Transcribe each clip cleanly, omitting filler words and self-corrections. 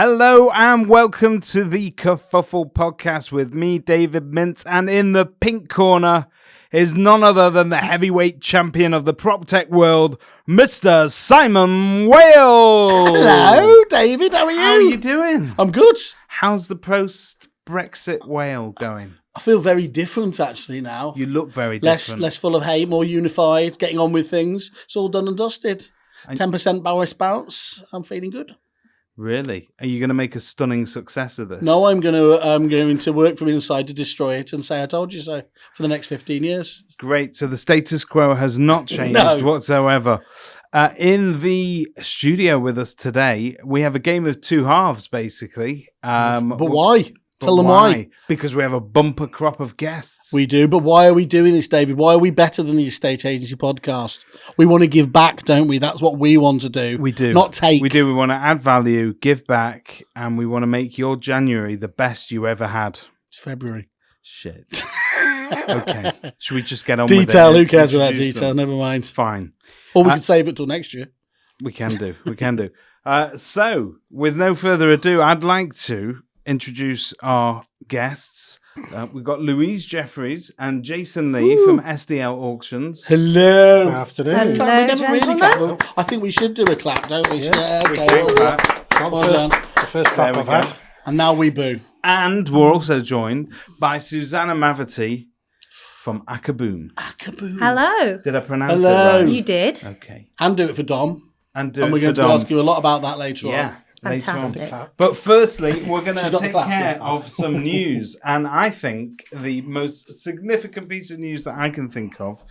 Hello and welcome to the Kerfuffle podcast with me, David Mintz, and in the pink corner is none other than the heavyweight champion of the PropTech world, Mr. Simon Whale. Hello, David. How are you? How are you doing? I'm good. How's the post-Brexit Whale going? I feel very different actually now. You look very different. Less full of hate, more unified, getting on with things. It's all done and dusted. 10% Boris bounce. I'm feeling good. Really? Are you going to make a stunning success of this? No, I'm going to work from inside to destroy it and say I told you so for the next 15 years. Great. So the status quo has not changed whatsoever. In the studio with us today, we have a game of two halves, basically. But why? Tell them why. Because we have a bumper crop of guests. We do, but why are we doing this, David? Why are we better than the estate agency podcast? We want to give back, don't we? That's what we want to do. We do. Not take. We do. We want to add value, give back, and we want to make your January the best you ever had. It's February. Shit. Okay. Should we just get on detail, with it? Who cares about detail? Never mind. Fine. Or we could save it till next year. We can do. So, with no further ado, I'd like to introduce our guests. We've got Louise Jefferies and Jason Lee from SDL Auctions. Hello. Good afternoon. We never really clap. I think we should do a clap, don't we? Yeah, okay. The first clap I've had. And now we boo. And we're also joined by Suzanna Mavity from Acaboom. Acaboom. Hello. Did I pronounce it Hello. right? You did. Okay. And do it for Dom. And we're going to ask you a lot about that later on. Fantastic. But firstly, we're going to got take the clap, care yeah. of some news. And I think the most significant piece of news that I can think of,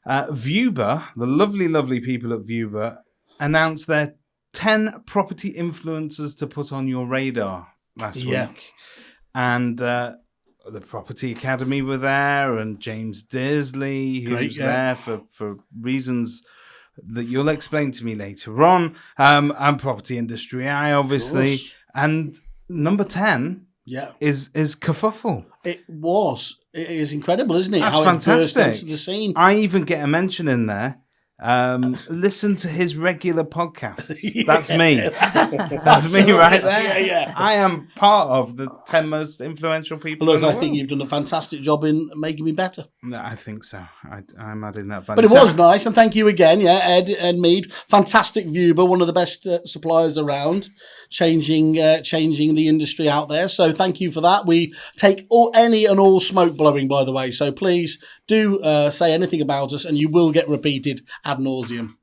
Vuber, the lovely, lovely people at Vuber, announced their 10 property influencers to put on your radar last week. And the Property Academy were there, and James Dearsley, who's there for reasons that you'll explain to me later on, and Property Industry Eye, obviously. And number 10 is Kerfuffle. It is incredible, isn't it? That's how fantastic. It burst into the scene. I even get a mention in there. Listen to his regular podcasts. That's me. That's me right there. Yeah. I am part of the 10 most influential people in the I world. think you've done a fantastic job in making me better. No, I think so. I'm adding that value. But it was nice, and thank you again, Ed and Mead. Fantastic Vuber, one of the best suppliers around, changing the industry out there. So thank you for that. We take any and all smoke blowing, by the way. So please do say anything about us, and you will get repeated ad nauseum.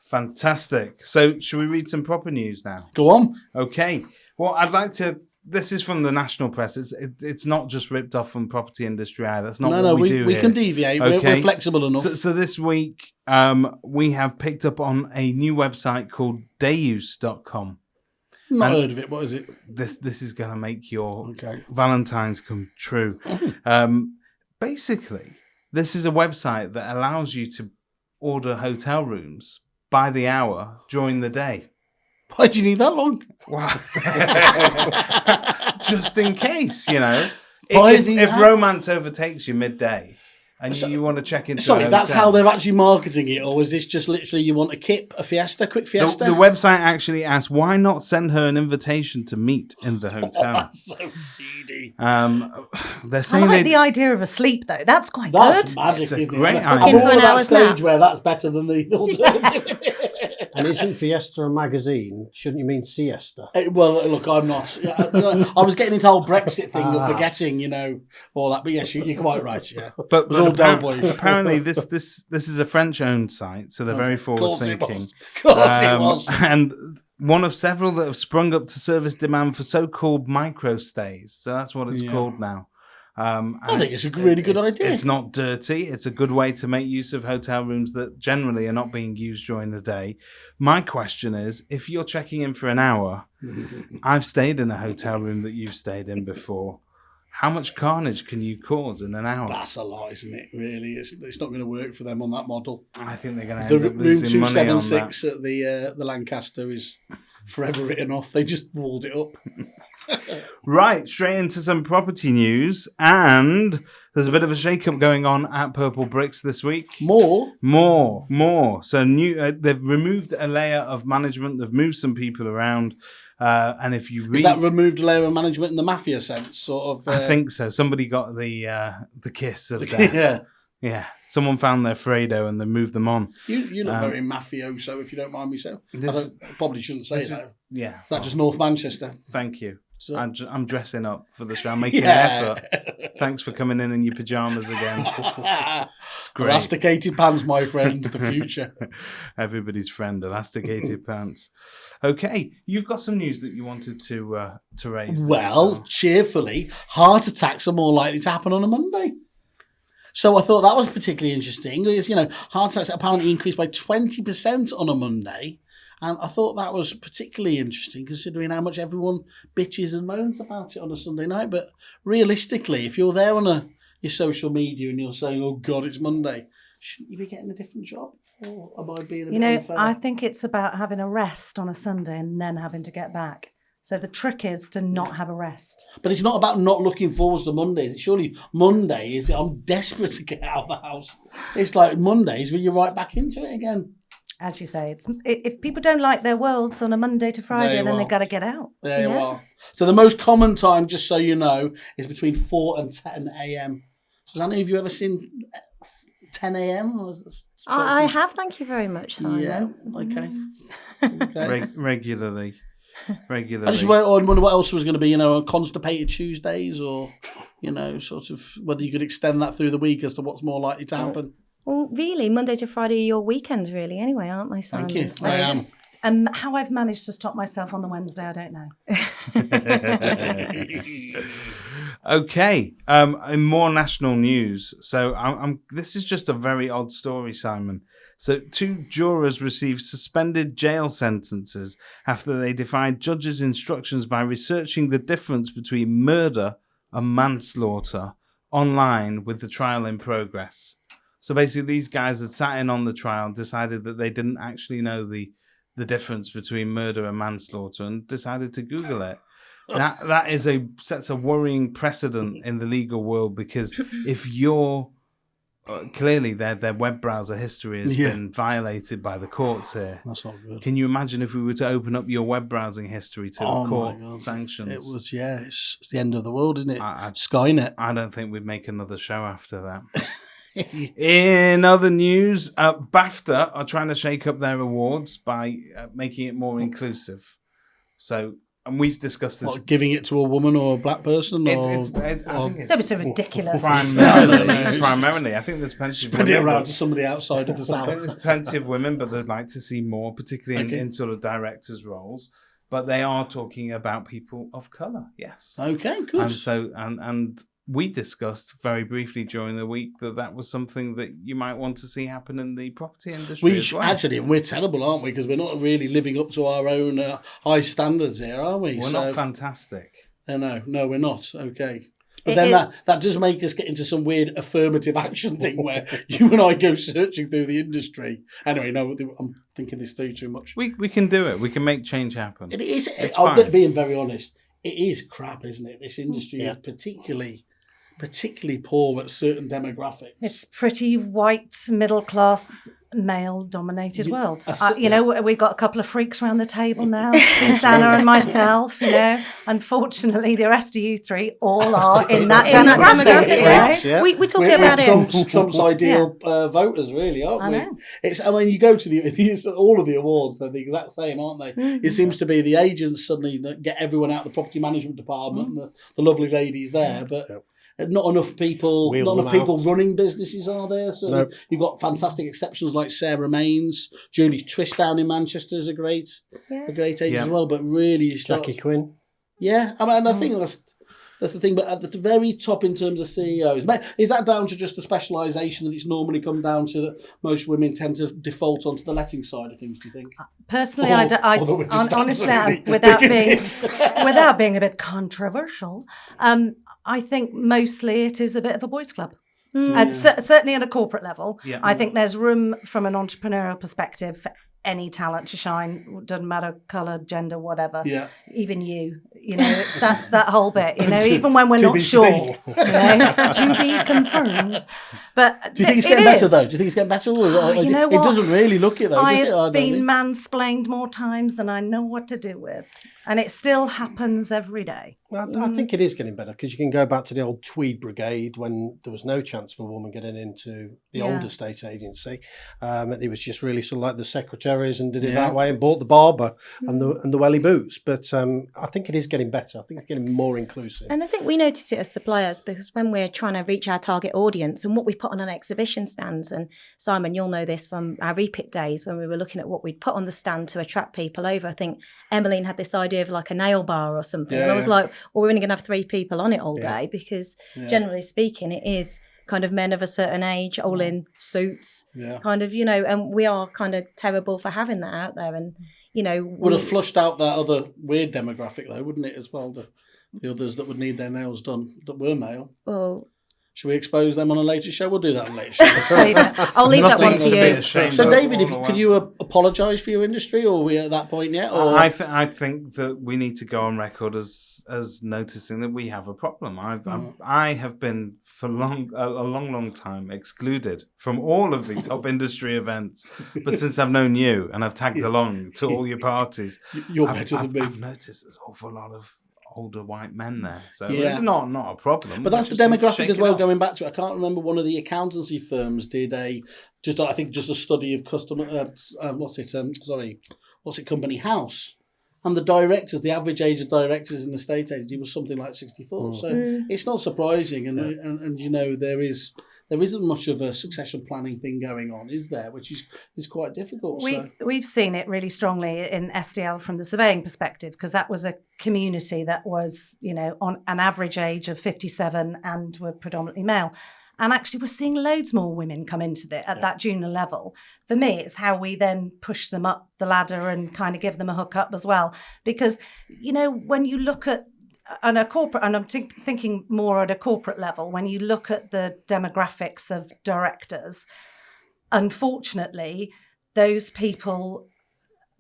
Fantastic. So should we read some proper news now? Go on. Okay. Well, I'd like to... This is from the national press. It's not just ripped off from Property Industry Eye. That's not what we do we here. can deviate. Okay. We're flexible enough. So this week, we have picked up on a new website called Deus.com. Not heard of it. What is it? This is going to make your Valentine's come true. Basically, this is a website that allows you to order hotel rooms by the hour during the day. Why do you need that long? Wow. Just in case, you know. If If romance overtakes you midday and you want to check into Sorry, a that's hotel. how they're actually marketing it, or is this just literally you want a quick fiesta? The website actually asks, why not send her an invitation to meet in the hotel? That's so seedy. They're I saying like the idea of a sleep, though. That's quite That's good. magic, It's a isn't great it? idea. I'm Looking for all an at that hour's stage nap. where that's better than the alternative. And isn't Fiesta a magazine? Shouldn't you mean siesta? Well, look, I'm not. I was getting into the whole Brexit thing of forgetting, all that. But yes, you're quite right. Yeah, But it was all Del Boy. apparently this is a French-owned site, so they're very forward-thinking. Of course it was. And one of several that have sprung up to service demand for so-called micro stays. So that's what it's called now. I think it's a really good idea. It's not dirty. It's a good way to make use of hotel rooms that generally are not being used during the day. My question is, if you're checking in for an hour, I've stayed in a hotel room that you've stayed in before. How much carnage can you cause in an hour? That's a lot, isn't it? Really, it's not going to work for them on that model. I think they're going to end The up room losing money on that. 276 at the Lancaster is forever written off. They just walled it up. Right, straight into some property news, and there's a bit of a shake-up going on at Purple Bricks this week. More. So they've removed a layer of management. They've moved some people around. And if you read, Is that removed layer of management in the mafia sense, sort of? I think so. Somebody got the kiss of death. Yeah. Yeah, someone found their Fredo and they moved them on. You look very mafioso, if you don't mind me saying. I probably shouldn't say that. Yeah. Is that just North Manchester? Thank you. So, I'm dressing up for the show. I'm making an effort. Thanks for coming in your pajamas again. It's great. Elasticated pants, my friend, the future. Everybody's friend, elasticated pants. Okay, you've got some news that you wanted to raise. Well, cheerfully, heart attacks are more likely to happen on a Monday. So I thought that was particularly interesting. Heart attacks apparently increased by 20% on a Monday. And I thought that was particularly interesting considering how much everyone bitches and moans about it on a Sunday night. But realistically, if you're there on your social media and you're saying, oh, God, it's Monday, shouldn't you be getting a different job? Or am I being a bit unfair? I think it's about having a rest on a Sunday and then having to get back. So the trick is to not have a rest. But it's not about not looking forward to Mondays. Surely Monday is, I'm desperate to get out of the house. It's like Mondays when you're right back into it again. As you say, if people don't like their worlds on a Monday to Friday, then they've got to get out. There you are. So the most common time, just so you know, is between 4 and 10 a.m. Susanna, have you ever seen 10 a.m? I have, thank you very much, Simon. Yeah, okay. Regularly. I just wonder what else was going to be, constipated Tuesdays or, sort of whether you could extend that through the week as to what's more likely to happen. Well, really, Monday to Friday are your weekends, really, anyway, aren't they, Simon? Thank you. So I am. And how I've managed to stop myself on the Wednesday, I don't know. Okay. In more national news. So this is just a very odd story, Simon. So 2 jurors received suspended jail sentences after they defied judges' instructions by researching the difference between murder and manslaughter online with the trial in progress. So basically these guys had sat in on the trial, decided that they didn't actually know the difference between murder and manslaughter and decided to Google it. That sets a worrying precedent in the legal world because if you're clearly their web browser history has been violated by the courts here. That's not good. Can you imagine if we were to open up your web browsing history to court sanctions? It was, it's the end of the world, isn't it? Skynet. I don't think we'd make another show after that. In other news, BAFTA are trying to shake up their awards by making it more inclusive. So, and we've discussed this. What, giving it to a woman or a black person? I think it's so ridiculous. Primarily, I think there's plenty of women. Spread it around to somebody outside of the South. I think there's plenty of women, but they'd like to see more, particularly in sort of directors' roles. But they are talking about people of colour, yes. Okay, good. And so, and we discussed very briefly during the week that was something that you might want to see happen in the property industry as well. Actually, we're terrible, aren't we? Because we're not really living up to our own high standards here, are we? We're not fantastic. No, we're not. Okay. But then that does make us get into some weird affirmative action thing where you and I go searching through the industry. Anyway, no, I'm thinking this through too much. We can do it. We can make change happen. It is. I'm being very honest. It is crap, isn't it? This industry is particularly poor at certain demographics. It's pretty white, middle-class, male-dominated world. We've got a couple of freaks around the table now, Susanna and myself, Unfortunately, the rest of you three all are in that demographic. We're talking about him. Trump's ideal voters, really, aren't we? I know. You go to all of the awards, they're the exact same, aren't they? Mm-hmm. It seems to be the agents suddenly that get everyone out of the property management department and the lovely ladies there, but... Not enough people running businesses, are there? So you've got fantastic exceptions like Sarah Maines, Julie Twist down in Manchester is a great age as well. But really, Jackie Quinn. Yeah, I think that's the thing. But at the very top, in terms of CEOs, is that down to just the specialisation that it's normally come down to that most women tend to default onto the letting side of things? Do you think? Personally, honestly, without being a bit controversial. I think mostly it is a bit of a boys' club. And certainly at a corporate level. Yeah. I think there's room from an entrepreneurial perspective for any talent to shine. Doesn't matter colour, gender, whatever. Yeah. Even you. You know, it's that whole bit. You know, even when we're to not be sure, seen. you know, to be confirmed. But Do you think it's it getting better is. though? Do you think it's getting better? You know it what? doesn't really look it though, does it? I I've don't been think. mansplained more times than I know what to do with, and it still happens every day. Well, I think it is getting better because you can go back to the old Tweed Brigade when there was no chance for a woman getting into the old estate agency. It was just really sort of like the secretaries and did it that way and bought the barber and the welly boots. But I think it is getting better. I think it's getting more inclusive. And I think we notice it as suppliers because when we're trying to reach our target audience and what we put on exhibition stands, and Simon, you'll know this from our repeat days when we were looking at what we'd put on the stand to attract people over. I think Emmeline had this idea of like a nail bar or something. And I was like, well, we're only going to have 3 people on it all day because generally speaking, it is kind of men of a certain age, all in suits, kind of, you know, and we are kind of terrible for having that out there. And, you know, Would have flushed out that other weird demographic though, wouldn't it, as well? The others that would need their nails done that were male. Well, should we expose them on a later show? We'll do that on a later show. I'll leave that one to Nothing be you. ashamed So, of. David, could you apologise for your industry, or are we at that point yet? Or? I think that we need to go on record as noticing that we have a problem. I have been for a long time excluded from all of the top industry events, but since I've known you and I've tagged along to all your parties, You're better than me. I've noticed there's an awful lot of older white men there, so it's not a problem. But that's the demographic as well. Going back to it, I can't remember, one of the accountancy firms did just a study of customer. Company House, and the directors, the average age of directors in the estate agency was something like 64. So it's not surprising, and you know there isn't much of a succession planning thing going on, is there? Which is quite difficult. We've seen it really strongly in SDL from the surveying perspective, because that was a community that was, you know, on an average age of 57 and were predominantly male. And actually, we're seeing loads more women come into it at that junior level. For me, it's how we then push them up the ladder and kind of give them a hookup as well. Because, you know, when you look at on a corporate, and I'm thinking more at a corporate level, when you look at the demographics of directors, unfortunately, those people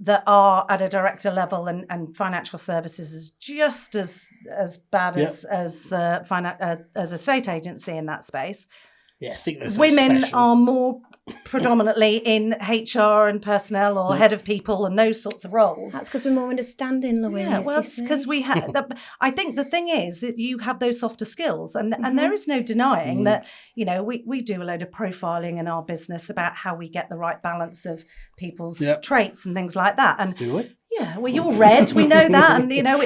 that are at a director level and financial services is just as bad as a state agency in that space. Yeah, I think there's women are more predominantly in HR and personnel or head of people and those sorts of roles. That's because we're more understanding, Louise. Yeah, well, it's because we have. I think the thing is that you have those softer skills, and there is no denying that. You know, we do a load of profiling in our business about how we get the right balance of people's traits and things like that. And do it. Yeah, well, you're red. We know that, and you know,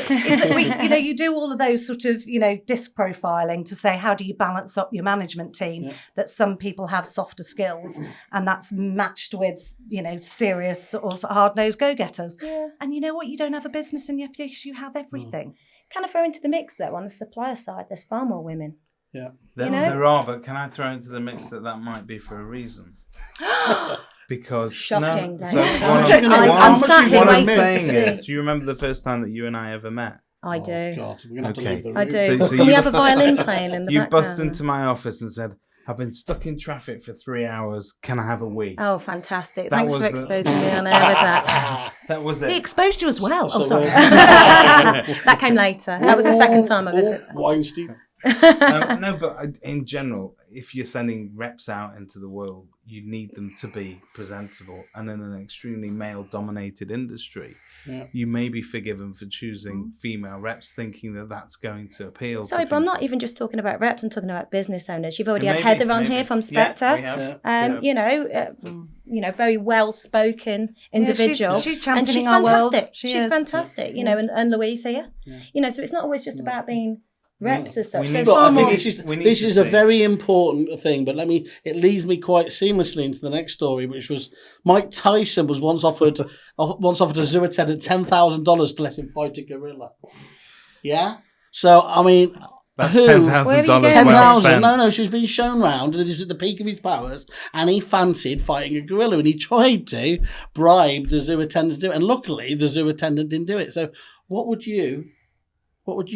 you do all of those sort of, you know, disc profiling to say how do you balance up your management team. That some people have softer skills, and that's matched with, you know, serious sort of hard-nosed go-getters. Yeah. And you know what? You don't have a business, and yes, you have everything. Kind of throw into the mix though, on the supplier side, there's far more women. Yeah, there are, but can I throw into the mix that might be for a reason? Because shocking. No, so I'm sat here waiting to see. Do you remember the first time that you and I ever met? I do. Oh God, we're gonna have to leave the room. I do. So can we have a violin playing in the background? You background? bust into my office and said, "I've been stuck in traffic for 3 hours. Can I have a wee?" Oh, fantastic! Thanks for exposing me on air with that. That was it. He exposed you as well. Oh, sorry. That came later. That was the second time I visited. Weinstein. No, but in general, if you're sending reps out into the world, you need them to be presentable. And in an extremely male-dominated industry, you may be forgiven for choosing female reps, thinking that that's going to appeal. Sorry, but I'm not even just talking about reps. I'm talking about business owners. You've already had Maybe, Heather on here from Spectre. Yeah, you know, very well-spoken individual. She's championing and she's our fantastic. world. She's fantastic. You know, and Louise here. You know, so it's not always just about being reps as such. I think this is a very important thing, but it leads me quite seamlessly into the next story, which was Mike Tyson was once offered a zoo attendant $10,000 to let him fight a gorilla. Yeah, so I mean, that's $10,000. $10,000. No, she was being shown round, and it was at the peak of his powers, and he fancied fighting a gorilla, and he tried to bribe the zoo attendant to do it, and luckily the zoo attendant didn't do it. So, what would you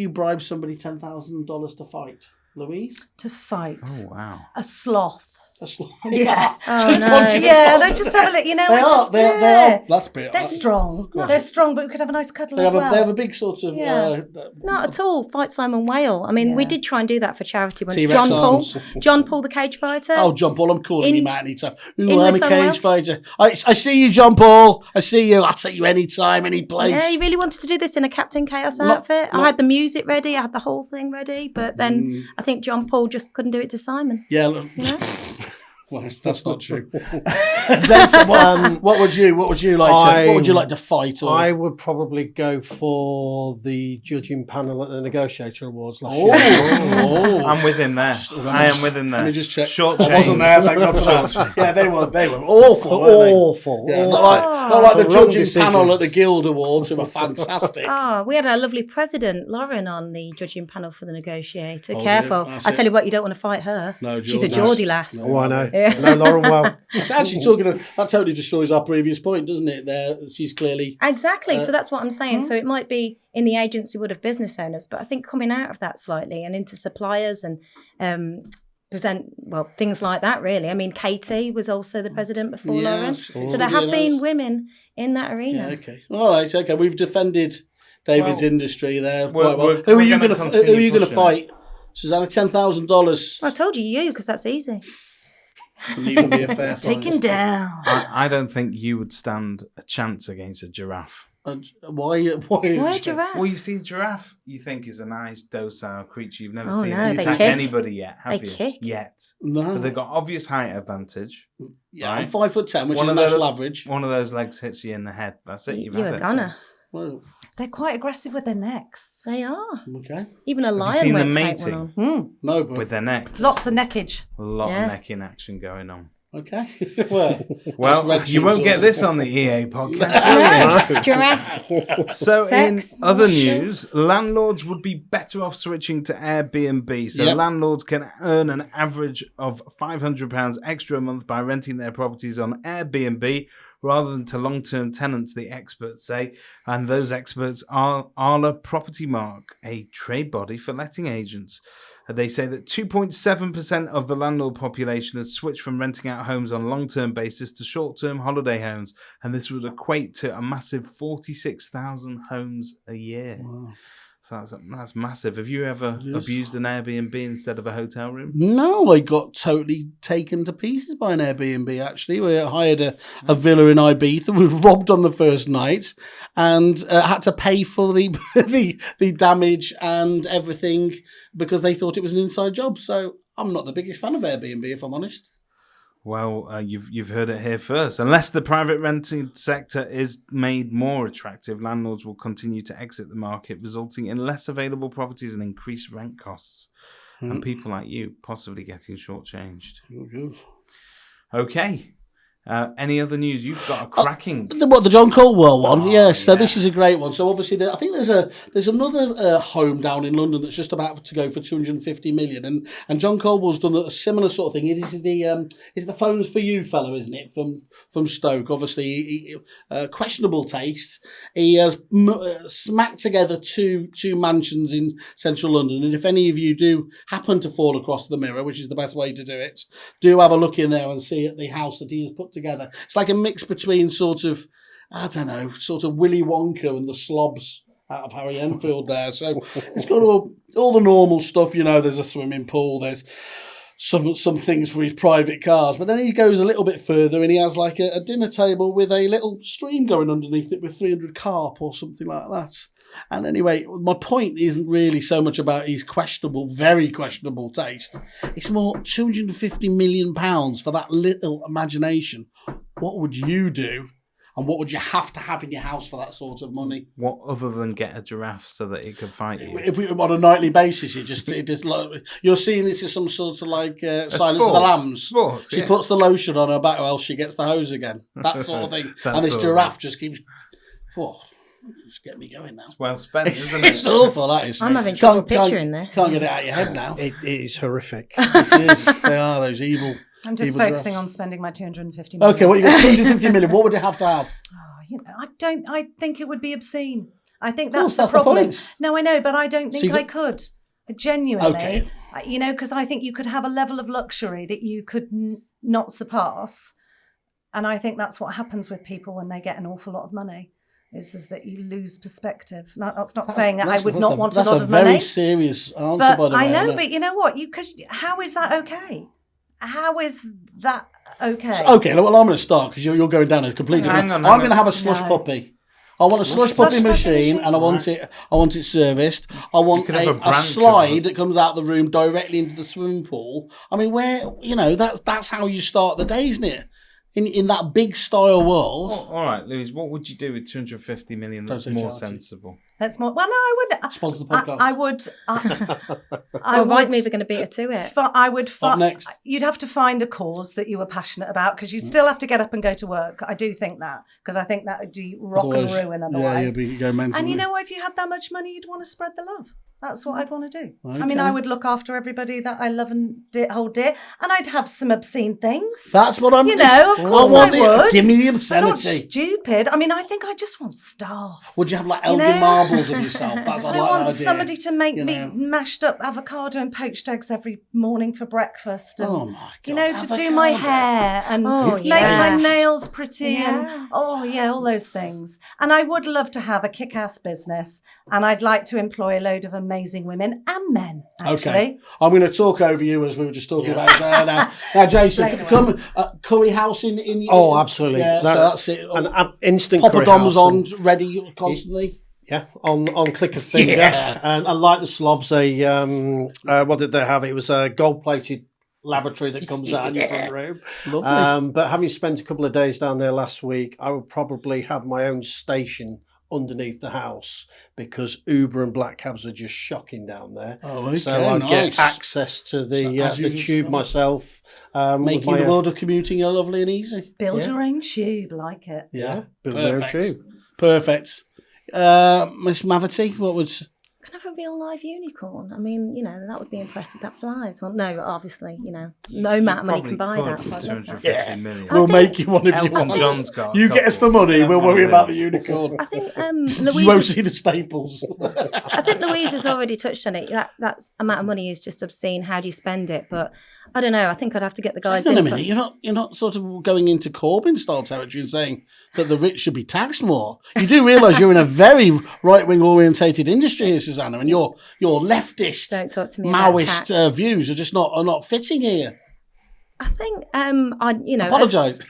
bribe somebody $10,000 to fight, Louise? To fight. Oh wow. A sloth. A sloth. Yeah. Oh, no. punching Yeah, a they sloth. just have a look. You know, They I are. just, They are. That's a bit. They're strong. Gosh. They're strong, but we could have a nice cuddle They as have well. they have a big sort of. Yeah. Not at all. Fight Simon Whale. I mean, we Yeah. did try and do that for charity once. T-Rex arms. John Paul, the cage fighter. Oh, John Paul, I'm calling him out anytime. Ooh, in I'm with a someone. cage fighter. I see you, John Paul. I see you. I'll take you anytime, any place. Yeah, he really wanted to do this in a Captain Chaos Not- outfit. not- I had the music ready. I had the whole thing ready. But then I think John Paul just couldn't do it to Simon. Yeah, look. You know? Well, that's not true. Jason, what would you like to fight? Or? I would probably go for the judging panel at the Negotiator Awards last Oh, year. oh. I'm with him there. I am with him there. Let me just check. Short I wasn't change. there. Thank God for that. Yeah, they were awful. Weren't they? Awful. Yeah, awful. not like the Some wrong judging panel decisions. at the Guild Awards, who were fantastic. Oh, we had our lovely president, Lauren, on the judging panel for the Negotiator. Oh, Careful. yeah, that's I it. tell you what, you don't want to fight her. No, She's a Geordie. Geordie lass. Oh, I know. Yeah. I know Lauren well. It's actually talking of that totally destroys our previous point, doesn't it? There, she's clearly. Exactly. So that's what I'm saying. So it might be in the agency would of business owners, but I think coming out of that slightly and into suppliers and things like that, really. I mean, Katie was also the president before Yeah, Lauren. she- So there have yeah, been those- women in that arena. Yeah, okay. All right, okay. We've defended David's Well, industry there. we're- quite well. we're- Who are we're you gonna going to? Who continue are you going to pushing fight? Susanna, $10,000. I told you, because that's easy. Wouldn't even be a fair fight. Take him down. I don't think you would stand a chance against a giraffe. Why? Why a giraffe? Well, you see, a giraffe you think is a nice, docile creature. You've never Oh, seen no, it they attack kick. anybody yet, have They you? kick. Yet. No. But they've got obvious height advantage. Yeah, right? I'm 5'10", which One is of national those- average. One of those legs hits you in the head. That's it. You've You're had a it. gunner. Well, They're quite aggressive with their necks. They are. okay. Even a you lion seen won't them take mating? one on. No, but With their necks. Lots of neckage. A lot Yeah. of necking action going on. okay. Well, Well, red you won't shoes get on. this on the EA podcast. No, giraffe. So Sex. in other news, landlords would be better off switching to Airbnb. So Yep. landlords can earn an average of £500 extra a month by renting their properties on Airbnb rather than to long-term tenants, the experts say. And those experts are Arla Property Mark, a trade body for letting agents. They say that 2.7% of the landlord population has switched from renting out homes on a long-term basis to short-term holiday homes, and this would equate to a massive 46,000 homes a year. Wow. So that's massive. Have you ever Yes. abused an Airbnb instead of a hotel room? No, I got totally taken to pieces by an Airbnb, actually. We hired a villa in Ibiza. We were robbed on the first night and had to pay for the, the damage and everything because they thought it was an inside job. So I'm not the biggest fan of Airbnb, if I'm honest. Well, you've heard it here first. Unless the private renting sector is made more attractive, landlords will continue to exit the market, resulting in less available properties and increased rent costs. And people like you possibly getting shortchanged. Okay. Any other news? You've got a cracking... The John Colwell one? Oh, yes. So yeah. this is a great one. So obviously, I think there's another home down in London that's just about to go for 250 million, and John Colwell's done a similar sort of thing. This is the Phones for You fellow, isn't it? From Stoke. Obviously, questionable taste. He has smacked together two mansions in central London, and if any of you do happen to fall across the mirror, which is the best way to do it, do have a look in there and see the house that he has put together. It's like a mix between sort of Willy Wonka and the slobs out of Harry Enfield there. So it's got all the normal stuff, there's a swimming pool, there's some things for his private cars, but then he goes a little bit further and he has like a dinner table with a little stream going underneath it with 300 carp or something like that. And anyway, my point isn't really so much about his very questionable taste. It's more £250 million for that little imagination. What would you do? And what would you have to have in your house for that sort of money? What other than get a giraffe so that it could fight you? If we on a nightly basis, it just you're seeing this as some sort of like Silence of the Lambs. Sports, She yeah. puts the lotion on her back, or else she gets the hose again. That sort of thing. That And this sort of giraffe just keeps. Whoa, just get me going now. It's well spent, isn't It's it? awful, that is. I'm having trouble picturing this. Can't get it out of your head now. It is horrific. It is. They are those evil. I'm just evil focusing giraffes. on spending my 250 million. Okay, what you got? 250 million. What would it have to have? I think it would be obscene. I think Of course, that's the that's the problem. point. No, I know, but I don't think So you I got- could. Genuinely. Okay. Because I think you could have a level of luxury that you could not surpass. And I think that's what happens with people when they get an awful lot of money. Is that you lose perspective. Now, that's not saying that I would not want a lot of money. That's a very serious answer, but by the way. I know, but you know what? Because how is that okay? How is that okay? So, okay, well, I'm going to start because you're going down a completely different. I'm going to have a slush puppy. I want a slush puppy machine, and I want it serviced. I want a slide that comes out the room directly into the swimming pool. I mean, that's how you start the day, isn't it? In that big style world. Oh, all right, Louise, what would you do with 250 million that's more sensible? That's more. Well, no, I would. Sponsor the podcast. I would. Rightmove are going to beat it to it. I would. Next. You'd have to find a cause that you were passionate about because you'd still have to get up and go to work. I do think that because I think that would be rock and ruin otherwise. Yeah, you'd go mental. And you know what? If you had that much money, you'd want to spread the love. That's what I'd want to do. Okay. I mean, I would look after everybody that I love and hold dear, and I'd have some obscene things. That's what I'm. Of course I would. Give me the I'm not obscenity. stupid. I mean, I think I just want staff. Would you have like Elgin marbles of yourself? That's I want somebody to make me mashed up avocado and poached eggs every morning for breakfast. And, oh my God! To do my hair and make my nails pretty and all those things. And I would love to have a kick-ass business, and I'd like to employ a load of amazing women and men. Actually, okay. I'm going to talk over you as we were just talking about now, Jason, come curry house in. Oh, absolutely. Yeah, so that's it. An instant Papa curry Dom's house on ready constantly. Yeah, on click of finger. Yeah. And like the slobs, what did they have? It was a gold-plated lavatory that comes out in your front room. Lovely. But having spent a couple of days down there last week, I would probably have my own station underneath the house because Uber and black cabs are just shocking down there. Oh, okay, so I'd get access to the tube myself. Making the world of commuting lovely and easy. Build your own tube, like it. Yeah, build your own tube. Perfect. Miss Mavity, what was... Can I have a real live unicorn? I mean, that would be impressive. That flies. Well, no, obviously, no amount of money can buy that. For 250 million. We'll make you one if you want. John's got you get us the money, we'll worry about the unicorn. I think Louise... You won't see the staples. I think Louise has already touched on it. That amount of money is just obscene. How do you spend it? But I don't know. I think I'd have to get the guys in. Wait a minute. You're not sort of going into Corbyn style territory and saying that the rich should be taxed more. You do realise you're in a very right-wing orientated industry here, Susanna, and your leftist, don't talk to me Maoist views are just not fitting here. I think apologise.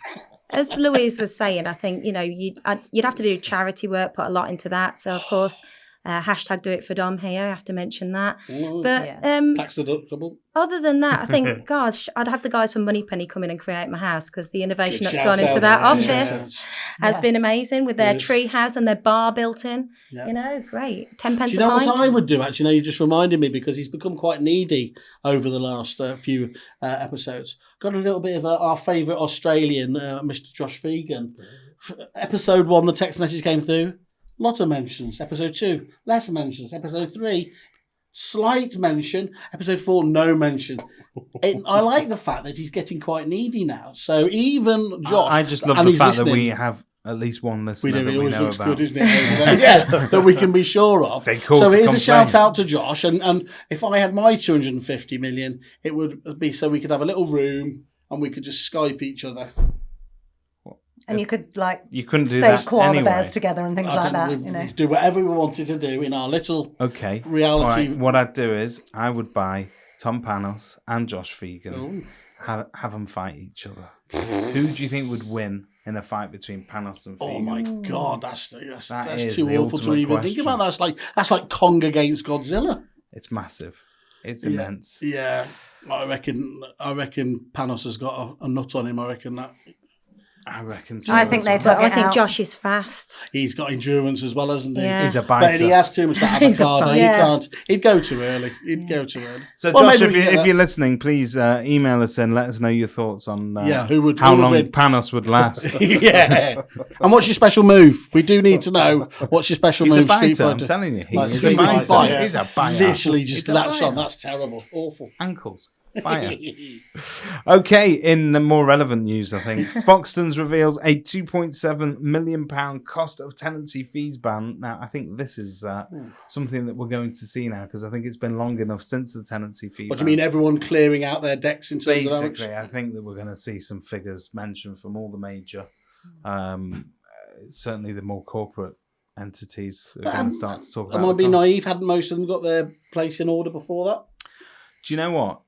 As Louise was saying, I think you'd have to do charity work, put a lot into that. So of course. Hashtag do it for Dom here. I have to mention that. But tax deductible. Other than that, I think, gosh, I'd have the guys from Moneypenny come in and create my house because the innovation that's gone into that office has been amazing with their tree house and their bar built in. Yeah. Great. 10 pence a pint. Do you know what I would do, actually? You just reminded me because he's become quite needy over the last few episodes. Got a little bit of our favourite Australian, Mr. Josh Fegan. Episode 1, the text message came through. Lot of mentions. Episode 2, less mentions. Episode 3, slight mention. Episode 4, no mention. I like the fact that he's getting quite needy now. So even Josh... I just love the fact that we have at least one listener we do. that It always we know looks about. good, isn't it? That we can be sure of. So here's a shout out to Josh. And if I had my 250 million, it would be so we could have a little room and we could just Skype each other. And you could you couldn't do that koala anyway. bears together and things like that. We do whatever we wanted to do in our little reality. Right. What I'd do is I would buy Tom Panos and Josh Fegan, have them fight each other. Who do you think would win in a fight between Panos and Fegan? Oh my God, that's too awful to even think about. That's like Kong against Godzilla. It's massive. It's immense. Yeah, I reckon Panos has got a nut on him. I reckon that. I reckon so. I think they'd I think Josh is fast. He's got endurance as well, hasn't he? Yeah. He's a biter. But he has too much that avocado. He can't. He'd go too early. So, Josh, if you're listening, please email us and let us know your thoughts on how long Panos would last. Yeah. And what's your special move? We do need to know what's your special move. Street Fighter. I'm telling you. He's a biter. Literally just that shot. That's terrible. Awful. Ankles. Fire. Okay, in the more relevant news, I think Foxtons reveals a £2.7 million cost of tenancy fees ban. Now, I think this is something that we're going to see now, because I think it's been long enough since the tenancy fee. What do you mean, everyone clearing out their decks in terms of how much? Basically, I think that we're going to see some figures mentioned from all the major, certainly the more corporate entities are going to start to talk about. Am I being naive? Hadn't most of them got their place in order before that? Do you know what?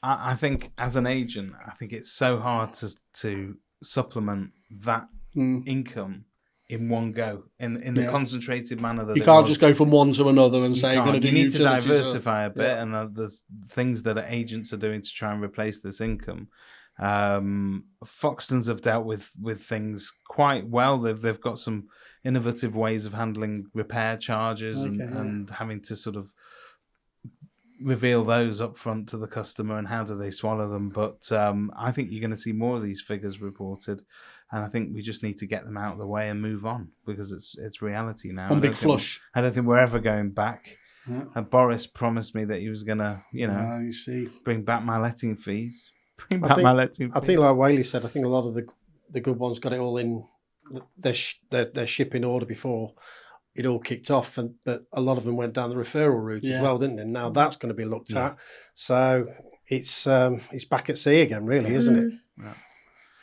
I think as an agent, I think it's so hard to supplement that income in one go in the concentrated manner that you can't just go from one to another and say you're going to do you need to utilities diversify a bit, and there's things that agents are doing to try and replace this income. Foxtons have dealt with things quite well. They've got some innovative ways of handling repair charges and having to sort of reveal those up front to the customer and how do they swallow them. But I think you're going to see more of these figures reported, and I think we just need to get them out of the way and move on, because it's reality now. One big flush. I don't think we're ever going back. Yeah. Boris promised me that he was going to, bring back my letting fees. I think like Whaley said, I think a lot of the good ones got it all in their shipping order before it all kicked off, but a lot of them went down the referral route as well, didn't they? Now that's going to be looked at. So it's back at sea again, really, isn't it? Yeah.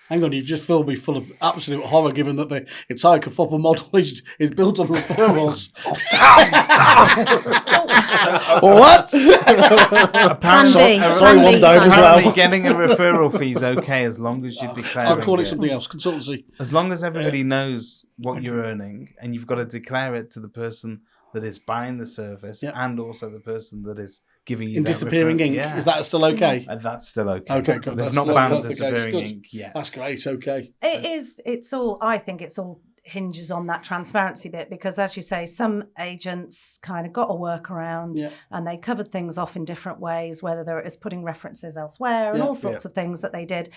Hang on, you've just filled me full of absolute horror, given that the entire Kerfuffle model is built on referrals. What? Apparently getting a referral fee is okay as long as you declare I'll call it something else, consultancy. As long as everybody knows what you're earning, and you've got to declare it to the person that is buying the service and also the person that is giving you in disappearing ink. Is that still okay? That's still okay. Okay, good. They've not banned disappearing ink yet. That's great. Okay. It is. It's all. I think it's all hinges on that transparency bit, because, as you say, some agents kind of got a workaround and they covered things off in different ways, whether it is putting references elsewhere and all sorts of things that they did.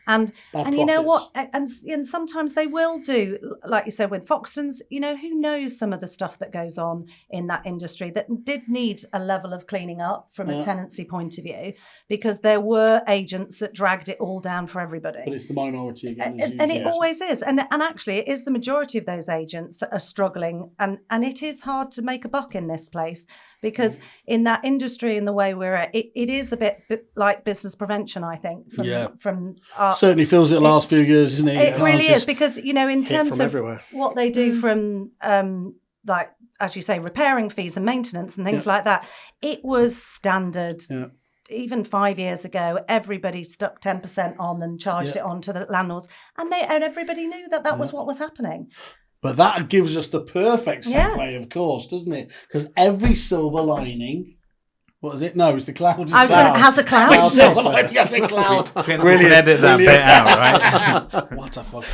And you know what? And sometimes they will do, like you said, with Foxtons, who knows some of the stuff that goes on in that industry that did need a level of cleaning up from a tenancy point of view, because there were agents that dragged it all down for everybody. But it's the minority again. And it always is. And actually, it is the majority of those agents that are struggling. And it is hard to make a buck in this place, because in that industry, in the way we're at, it is a bit like business prevention, I think, from our... Certainly feels it the last few years, isn't it? It really is, because, in terms of what they do from, like, as you say, repairing fees and maintenance and things like that, it was standard. Yeah. Even 5 years ago, everybody stuck 10% on and charged it on to the landlords, and everybody knew that was what was happening. But that gives us the perfect segue, of course, doesn't it? Because every silver lining... What is it? No, it's the cloud. Has a cloud? Has a cloud. We can edit that bit out, right? What a fuck.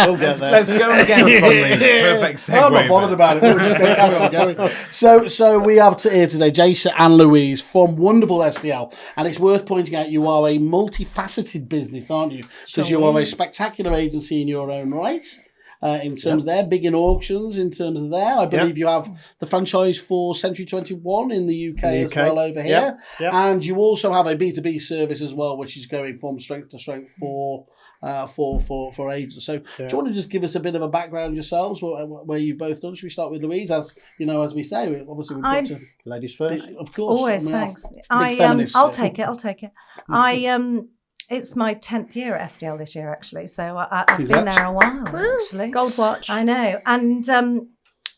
Let's go again from the perfect segue. I'm not bothered about it. We're just going to carry on going. So we have here today Jason and Louise from wonderful SDL. And it's worth pointing out you are a multifaceted business, aren't you? Because you are a spectacular agency in your own right. In terms of their big in auctions, in terms of there, I believe you have the franchise for Century 21 in the UK as well over here. And you also have a B2B service as well, which is going from strength to strength for agents. So do you want to just give us a bit of a background yourselves, where you've both done? Should we start with Louise? As we say, obviously we've got to... Ladies first. Of course. Always, thanks. I'll take it. It's my 10th year at SDL this year, actually. So I've been there a while, actually. Gold watch. I know. And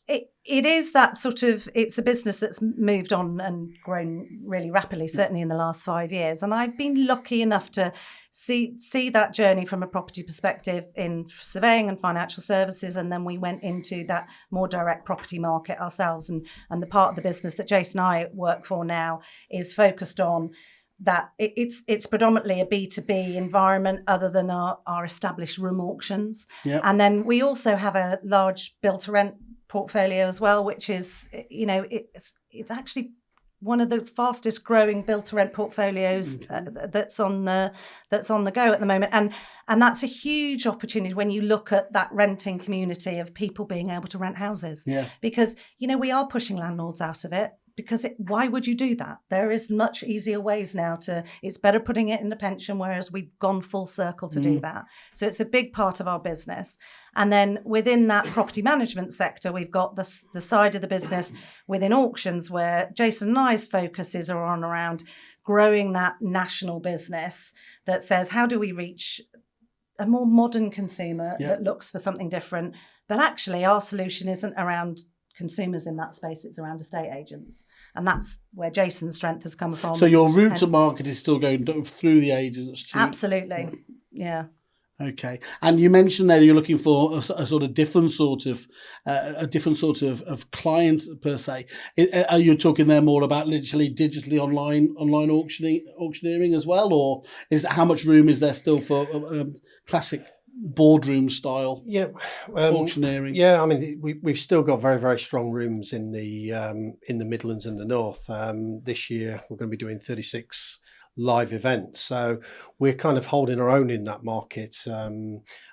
it is that sort of, it's a business that's moved on and grown really rapidly, certainly in the last 5 years. And I've been lucky enough to see that journey from a property perspective in surveying and financial services. And then we went into that more direct property market ourselves. And the part of the business that Jason and I work for now is focused on that it's predominantly a B2B environment, other than our established room auctions. Yep. And then we also have a large build-to-rent portfolio as well, which is, it's actually one of the fastest growing build-to-rent portfolios that's on the go at the moment. And that's a huge opportunity when you look at that renting community of people being able to rent houses. Yeah. Because, we are pushing landlords out of it, because why would you do that? There is much easier ways now it's better putting it in the pension, whereas we've gone full circle to do that. So it's a big part of our business. And then within that property management sector, we've got the side of the business within auctions where Jason and I's focuses are on around growing that national business that says, how do we reach a more modern consumer that looks for something different? But actually our solution isn't around consumers in that space, it's around estate agents, and that's where Jason's strength has come from. So your route to market is still going through the agents too? Absolutely, yeah. Okay, and you mentioned there you're looking for a sort of different sort of of client per se. Are you talking there more about literally digitally online auctioneering as well, or how much room is there still for classic boardroom style auctioneering? Yeah, I mean we've still got very, very strong rooms in the Midlands and the North. This year we're going to be doing 36 live events, so we're kind of holding our own in that market. I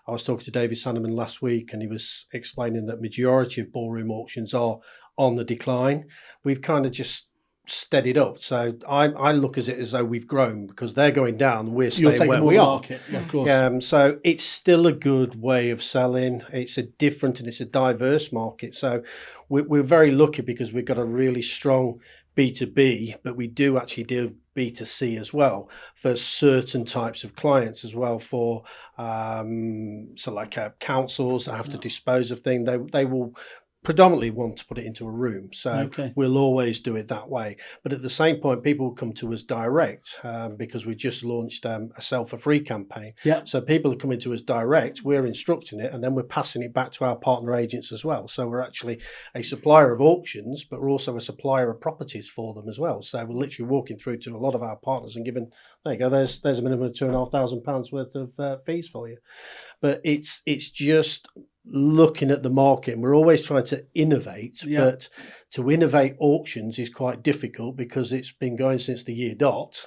was talking to David Sandeman last week, and he was explaining that majority of ballroom auctions are on the decline. We've kind of just steadied up, so I look at it as though we've grown because they're going down and we're staying where we are. Yeah, of course. So it's still a good way of selling. It's a different and it's a diverse market. So we're very lucky because we've got a really strong B2B, but we do actually do B2C as well for certain types of clients as well. For so like councils that have to dispose of things, they will predominantly want to put it into a room, so we'll always do it that way. But at the same point, people will come to us direct because we just launched a sell for free campaign. So people are coming to us direct, we're instructing it, and then we're passing it back to our partner agents as well. So we're actually a supplier of auctions, but we're also a supplier of properties for them as well. So we're literally walking through to a lot of our partners and giving, there you go, there's a minimum of £2,500 worth of fees for you. But it's just looking at the market, and we're always trying to innovate, but to innovate auctions is quite difficult because it's been going since the year dot.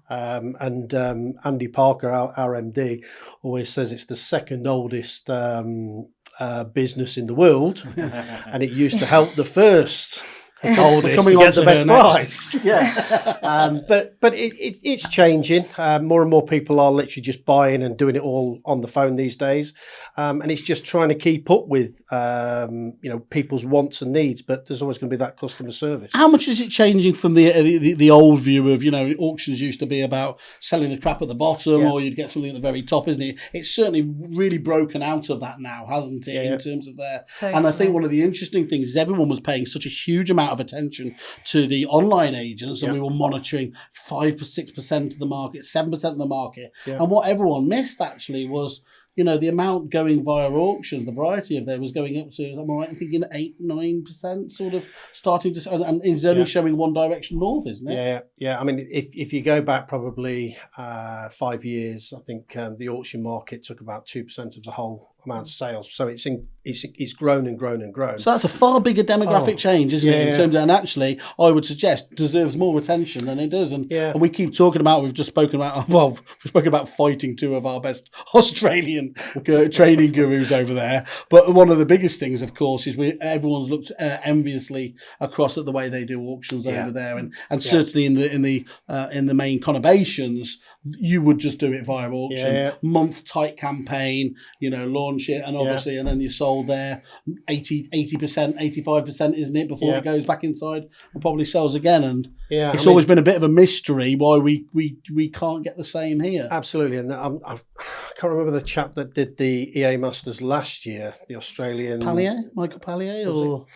And Andy Parker, our MD, always says it's the second oldest business in the world, and it used to help the first oldest to get the best price. But it's changing. More and more people are literally just buying and doing it all on the phone these days, and it's just trying to keep up with people's wants and needs. But there's always going to be that customer service. How much is it changing from the old view of auctions used to be about selling the crap at the bottom, or you'd get something at the very top, isn't it? It's certainly really broken out of that now, hasn't it? In terms of their and I think one of the interesting things is everyone was paying such a huge amount of attention to the online agents, and we were monitoring 5-6% of the market, 7% of the market, and what everyone missed actually was the amount going via auctions, the variety of there was going up to, am I right in thinking 8-9% sort of starting to, and it's only showing one direction north, isn't it? Yeah. I mean, if you go back probably 5 years, I think the auction market took about 2% of the whole amount of sales. So it's grown and grown and grown. So that's a far bigger demographic change, isn't it? In terms of, and actually, I would suggest deserves more attention than it does. And we keep talking about, we've spoken about fighting two of our best Australian training gurus over there. But one of the biggest things, of course, is everyone's looked enviously across at the way they do auctions over there, and certainly in the main conurbations, you would just do it via auction, month tight campaign, launch it, and obviously, and then you sold there 80%, 85%, isn't it, before it goes back inside and probably sells again. And it's always been a bit of a mystery why we can't get the same here. Absolutely, and I can't remember the chap that did the EA Masters last year, the Australian Michael Pallier, or.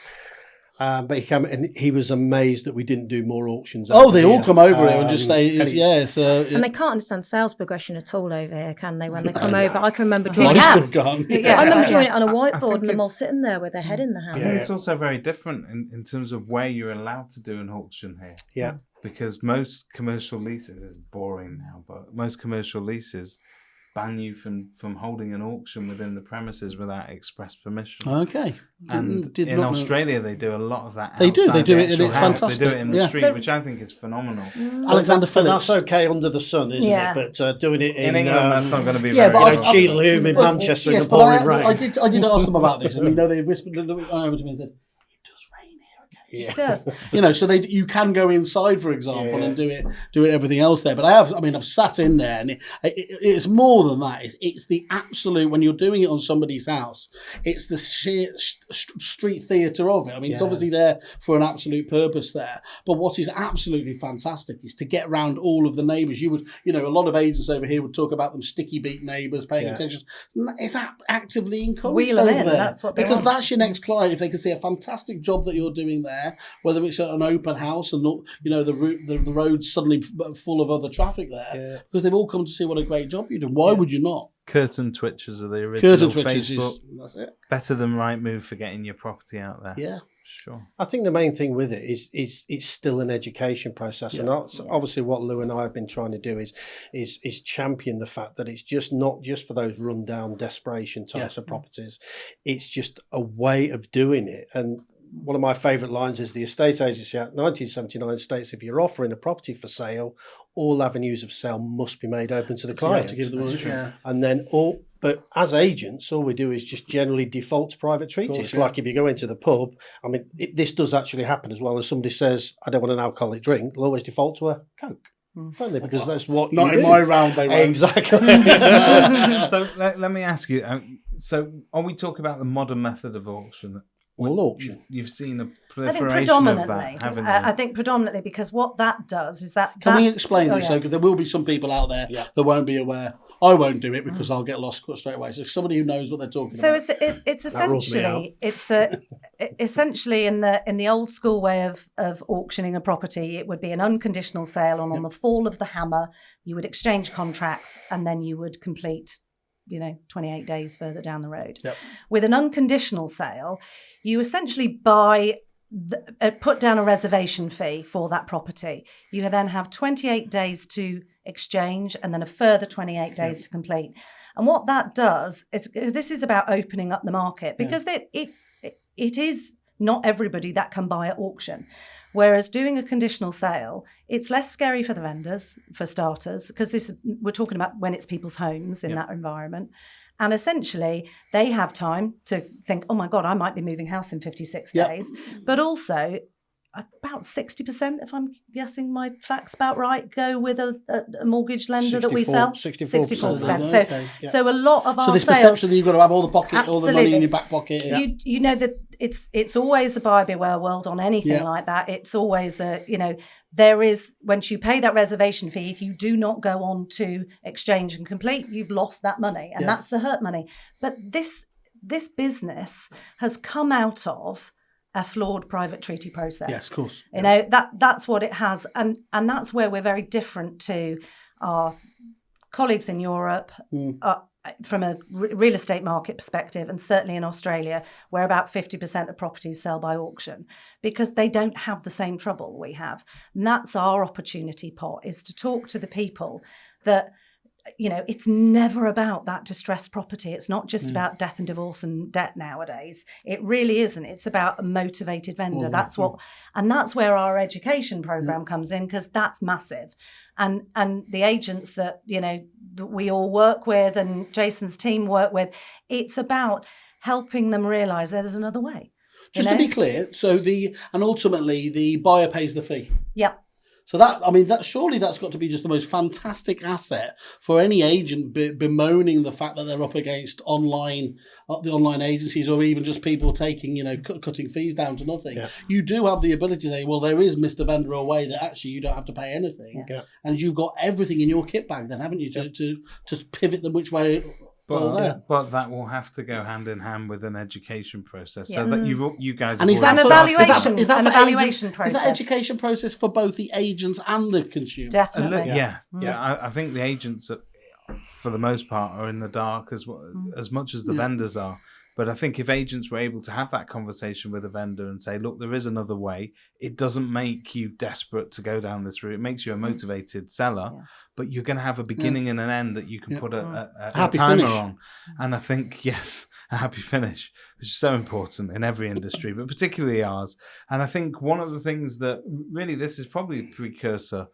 But he came and he was amazed that we didn't do more auctions. They all come over here and just say, and they can't understand sales progression at all over here, can they? When they come over, I can remember drawing I remember drawing it on a whiteboard and them all sitting there with their head in the hand. It's also very different in terms of where you're allowed to do an auction here. Because most commercial leases, it's boring now, but most commercial leases ban you from holding an auction within the premises without express permission. And in Australia, they do a lot of that. They do it, and it's fantastic. They do it in the street, which I think is phenomenal. Alexander Phillips. That's okay under the sun, isn't it? But doing it in England, that's not going to be very good. Cheadle in Manchester in the pouring rain. I did ask them about this, and they whispered a little bit over to me and said, "It does rain here Yeah. It does. You know, so you can go inside, for example, and do it everything else there. But I've sat in there, and it's more than that. It's the absolute, when you're doing it on somebody's house, it's the sheer street theatre of it. I mean, it's obviously there for an absolute purpose there. But what is absolutely fantastic is to get round all of the neighbours. A lot of agents over here would talk about them sticky beak neighbours, paying attention. It's actively encouraged Wheel them over in, there. that's what they because want. that's your next client. If they can see a fantastic job that you're doing there, whether it's at an open house and the road's suddenly full of other traffic there, because they've all come to see what a great job you do. Why would you not? Curtain twitchers are the original Twitchers Facebook. That's it. Better than Rightmove for getting your property out there. Yeah. Sure. I think the main thing with it is it's still an education process, and obviously what Lou and I have been trying to do is champion the fact that it's just not just for those rundown desperation types of properties. It's just a way of doing it. And one of my favourite lines is the Estate Agency Act 1979 states if you're offering a property for sale, all avenues of sale must be made open to the client. To give them And then but as agents, all we do is just generally default to private treaty. It's like if you go into the pub, I mean, this does actually happen as well. As somebody says, I don't want an alcoholic drink, they'll always default to a Coke. Don't they? Because that's what not you in do. my round. They won't. Exactly. So let me ask you. So are we talking about the modern method of auction? All auction. You've seen a I think proliferation of that, predominantly. haven't you? I think predominantly because what that does is that. Can we explain this? Because there will be some people out there that won't be aware. I won't do it because I'll get lost straight away. So somebody who knows what they're talking about. So it's essentially in the old school way of auctioning a property, it would be an unconditional sale, and on the fall of the hammer, you would exchange contracts, and then you would complete 28 days further down the road. Yep. With an unconditional sale, you essentially put down a reservation fee for that property. You then have 28 days to exchange and then a further 28 days to complete. And what that does is this is about opening up the market, because it is not everybody that can buy at auction. Whereas doing a conditional sale, it's less scary for the vendors, for starters, because we're talking about when it's people's homes in that environment. And essentially, they have time to think, oh my God, I might be moving house in 56 days. But also, about 60%, if I'm guessing my facts about right, go with a mortgage lender that we sell. 64%. So a lot of our this sales, perception that you've got to have all the money in your back pocket. You know that it's always a buyer beware world on anything like that. It's always there is, once you pay that reservation fee, if you do not go on to exchange and complete, you've lost that money, and that's the hurt money. But this business has come out of a flawed private treaty process. Yes, of course. That's what it has, and that's where we're very different to our colleagues in Europe. From a real estate market perspective, and certainly in Australia, where about 50% of properties sell by auction, because they don't have the same trouble we have. And that's our opportunity pot, is to talk to the people that, it's never about that distressed property. It's not just about death and divorce and debt nowadays. It really isn't. It's about a motivated vendor. That's where our education program comes in, because that's massive. And the agents that that we all work with and Jason's team work with, it's about helping them realise there's another way. Just to be clear, and ultimately the buyer pays the fee. Yep. So that's got to be just the most fantastic asset for any agent bemoaning the fact that they're up against the online agencies, or even just people taking, cutting fees down to nothing. Yeah. You do have the ability to say, well, there is Mr. Vendor a way that actually you don't have to pay anything, and you've got everything in your kit bag then, haven't you, to pivot them which way. But that will have to go hand in hand with an education process, so that you guys and is that an evaluation. Is that evaluation process? Is that education process for both the agents and the consumer? Definitely. I think the agents, for the most part, are in the dark as much as the vendors are. But I think if agents were able to have that conversation with a vendor and say, look, there is another way, it doesn't make you desperate to go down this route. It makes you a motivated seller, but you're going to have a beginning and an end that you can put a timer finish on. And I think, a happy finish, which is so important in every industry, but particularly ours. And I think one of the things that really, this is probably a precursor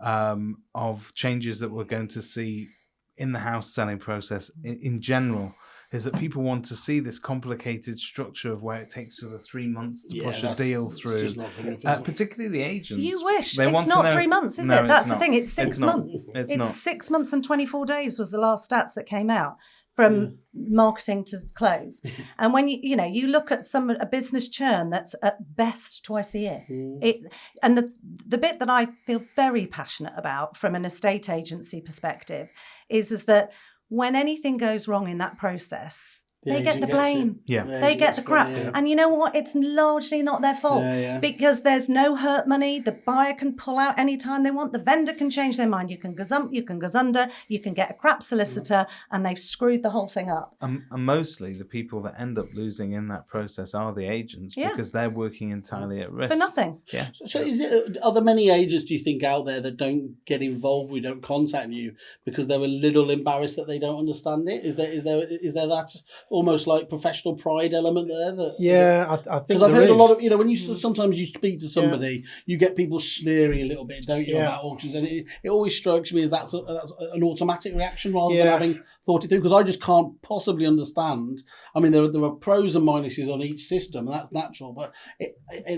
of changes that we're going to see in the house selling process in general, is that people want to see this complicated structure of where it takes sort of 3 months to push a deal through. Just not good enough, is it? Particularly the agents. You wish. They It's want to not know 3 months, is No, it? That's it's the not. thing. It's 6 It's not. months. It's not. 6 months and 24 days was the last stats that came out from marketing to close. And when you look at a business churn that's at best twice a year. And the bit that I feel very passionate about from an estate agency perspective is that when anything goes wrong in that process, they get the blame. They get the crap. And you know what? It's largely not their fault because there's no hurt money. The buyer can pull out anytime they want. The vendor can change their mind. You can gazump, you can gazunder, you can get a crap solicitor, and they've screwed the whole thing up. And mostly the people that end up losing in that process are the agents because they're working entirely at risk. For nothing. Yeah. So are there many agents, do you think, out there that don't get involved, we don't contact you because they're a little embarrassed that they don't understand it? Is there that almost like professional pride element there? I think because I've heard a lot of, when you sometimes you speak to somebody, you get people sneering a little bit, don't you, about auctions, and it always strikes me as that's an automatic reaction rather than having thought it through, because I just can't possibly understand. I mean, there are pros and minuses on each system, and that's natural, but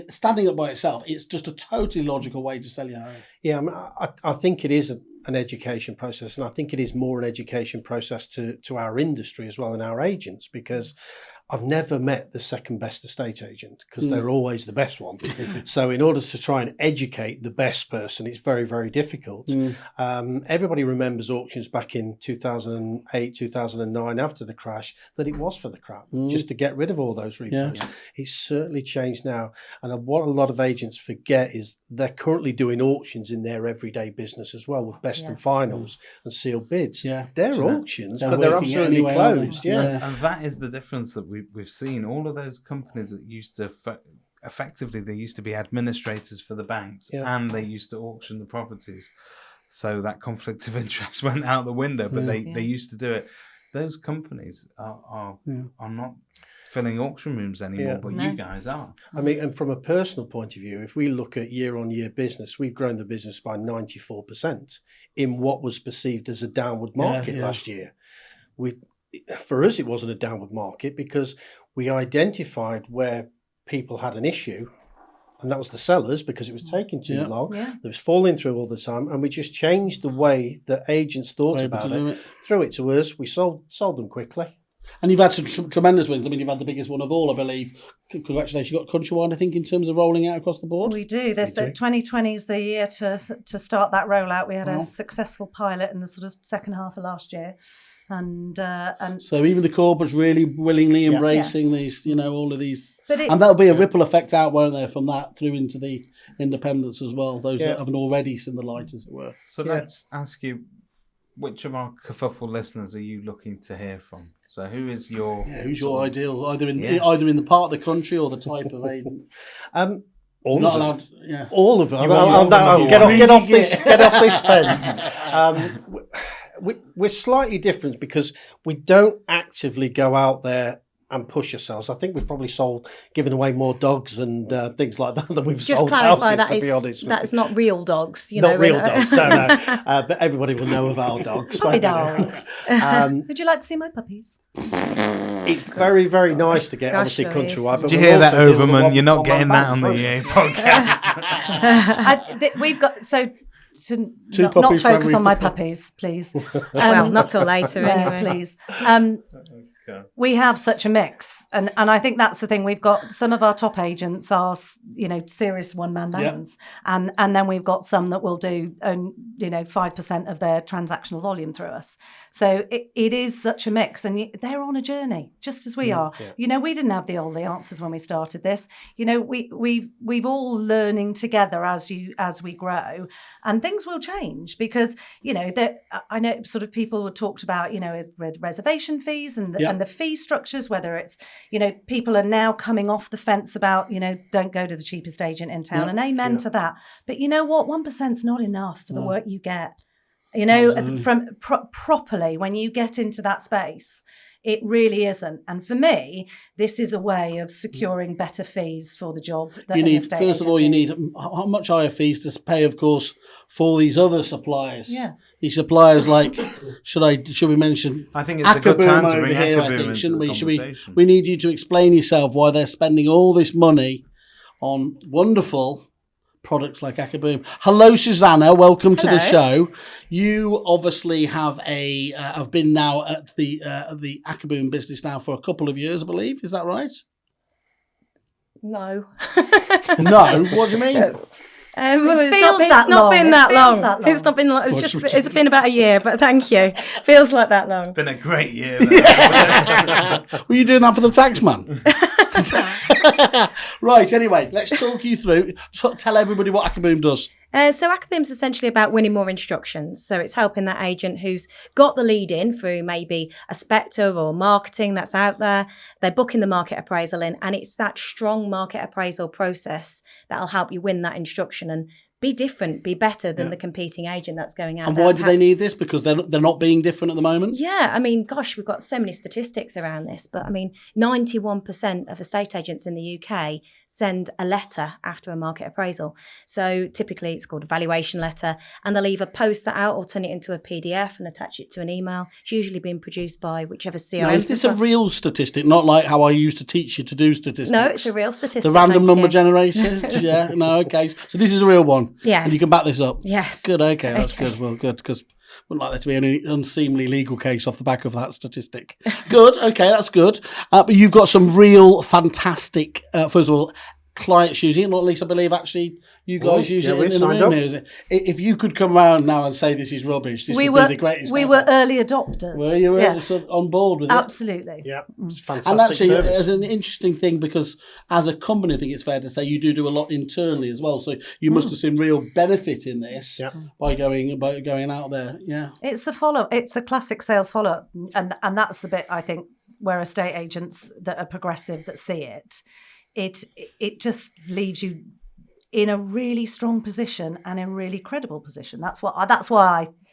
standing up by itself, it's just a totally logical way to sell your home. Yeah, I think it is an education process, and I think it is more an education process to our industry as well and our agents, because I've never met the second best estate agent because they're always the best one. So in order to try and educate the best person, it's very, very difficult. Everybody remembers auctions back in 2008, 2009 after the crash, that it was for the crap, just to get rid of all those repos. It's certainly changed now. And what a lot of agents forget is they're currently doing auctions in their everyday business as well, with best and finals and sealed bids. They're auctions, but they're absolutely closed. And that is the difference that we've seen. All of those companies that used to effectively, they used to be administrators for the banks and they used to auction the properties, so that conflict of interest went out the window, but they used to do it. Those companies are not filling auction rooms anymore, but you guys are. I mean, and from a personal point of view, if we look at year-on-year business, we've grown the business by 94% in what was perceived as a downward market last year. For us, it wasn't a downward market because we identified where people had an issue, and that was the sellers, because it was taking too long. It was falling through all the time, and we just changed the way that agents thought about it. Threw it to us. We sold them quickly. And you've had some tremendous wins. I mean, you've had the biggest one of all, I believe. Congratulations. You've got Countrywide, I think, in terms of rolling out across the board. We do. 2020 is the year to start that rollout. We had a successful pilot in the sort of second half of last year. And so even the corporates really willingly embracing these, all of these. And that'll be a ripple effect out, won't there, from that through into the independents as well, those that haven't already seen the light, as it were. So let's ask you, which of our Kerfuffle listeners are you looking to hear from? So who's your ideal, either in the part of the country or the type of agent? All not of allowed. them. Yeah. All of them. Get off this fence. We're slightly different because we don't actively go out there and push ourselves. I think we've probably given away more dogs and things like that than we've sold houses, to be honest. That's not real dogs. Not real dogs, no. But everybody will know of our dogs. Puppy dogs. Would you like to see my puppies? It's very, very nice to get, obviously, Countrywide. Did you hear that, Overman? You're not getting that on the EA podcast. We've got... not puppies focus on my puppies, please. Well, not till later, anyway. Please. We have such a mix, and I think that's the thing. We've got some of our top agents are, serious one-man bands, and then we've got some that will do, 5% of their transactional volume through us. So it is such a mix, and they're on a journey, just as we are. Yeah. We didn't have all the answers when we started this. We've all learning together as we grow, and things will change because I know sort of people talked about reservation fees and the fee structures, whether it's people are now coming off the fence about don't go to the cheapest agent in town, and amen to that. But you know what, 1%'s not enough for the work you get. From properly when you get into that space. It really isn't. And for me, this is a way of securing better fees for the job. That you need, first of all, you need how much higher fees to pay, of course, for these other suppliers. Yeah. These suppliers like, should we mention? I think it's a good time to bring here, I Acaboom think, into shouldn't the we? conversation. We need you to explain yourself why they're spending all this money on wonderful products like Acaboom. Hello, Susanna. Welcome to the show. You obviously have have been now at the Acaboom business now for a couple of years, I believe. Is that right? No. No. What do you mean? Well, It it's feels not that long. been It that feels long. that long. It's not been long. Well, It's been about a year, but thank you. Feels like that long. Been a great year. Were you doing that for the tax man? Right, anyway, let's talk you through. Tell everybody what Acaboom does. So Acaboom's essentially about winning more instructions. So it's helping that agent who's got the lead in through maybe a Spectre or marketing that's out there. They're booking the market appraisal in, and it's that strong market appraisal process that'll help you win that instruction and be different, be better than the competing agent that's going out And there. why do they need this? Because they're not being different at the moment? Yeah, I mean, gosh, we've got so many statistics around this, but I mean, 91% of estate agents in the UK send a letter after a market appraisal. So typically it's called a valuation letter, and they'll either post that out or turn it into a PDF and attach it to an email. It's usually being produced by whichever CRM. Now, is this a real statistic? Not like how I used to teach you to do statistics? No, it's a real statistic. The random thank number you. generator? Yeah, no, okay. So this is a real one? Yes. And you can back this up? Yes. Good, okay, that's good. Well, good, because wouldn't like there to be any unseemly legal case off the back of that statistic. Good, okay, that's good. But you've got some real fantastic, first of all, clients using it, or at least I believe actually you guys use it in the room here. Is it? If you could come around now and say this is rubbish, this would be the greatest. We were early adopters. Were you on board with it? Absolutely. Yeah, it's fantastic. And actually, service. as an interesting thing, because as a company, I think it's fair to say you do a lot internally as well. So you must have seen real benefit in this by going out there. Yeah, It's the follow. It's the classic sales follow up, and that's the bit I think where estate agents that are progressive that see it. It just leaves you in a really strong position and a really credible position. That's why I